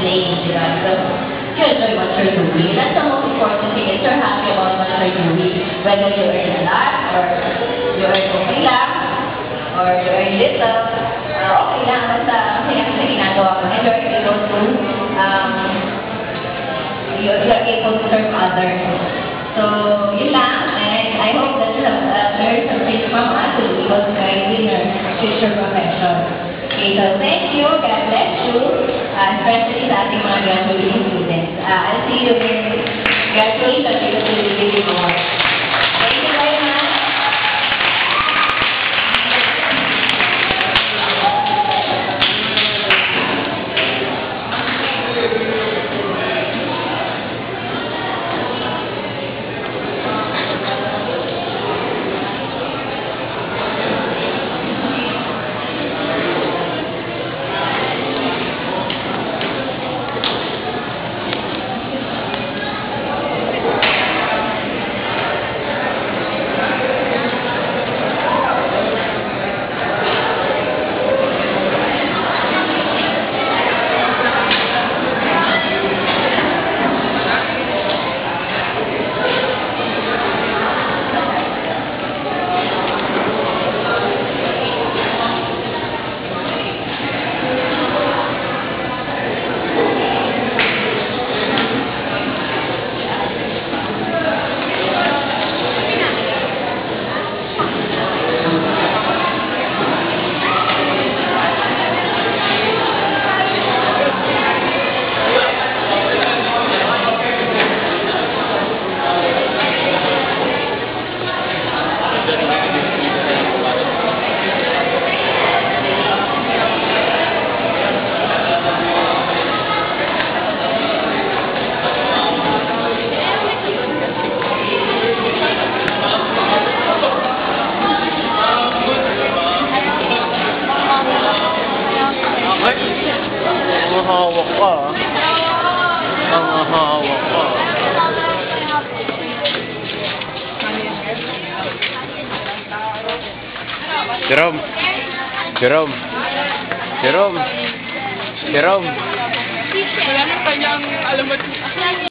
playing, diba? So, you enjoy what you're doing. That's the most important thing, is you're happy about what you're doing. Whether you earn a lot, or you earn okay lang, or you earn little, okay lang, basta masaya sa ginagawa mo. And you're able to, you're able to serve others. So, yun lang, and I hope that you have learned something from us to be able to guide in your future profession. Okay, so thank you, God bless you, especially sa ating mga graduating students. I'll see you in graduation, because we will give you more. Thank you very much. Hawak ka. Ang hawak ka. Jerome. Jerome. Jerome. Jerome. Wala nang kanyang alamat.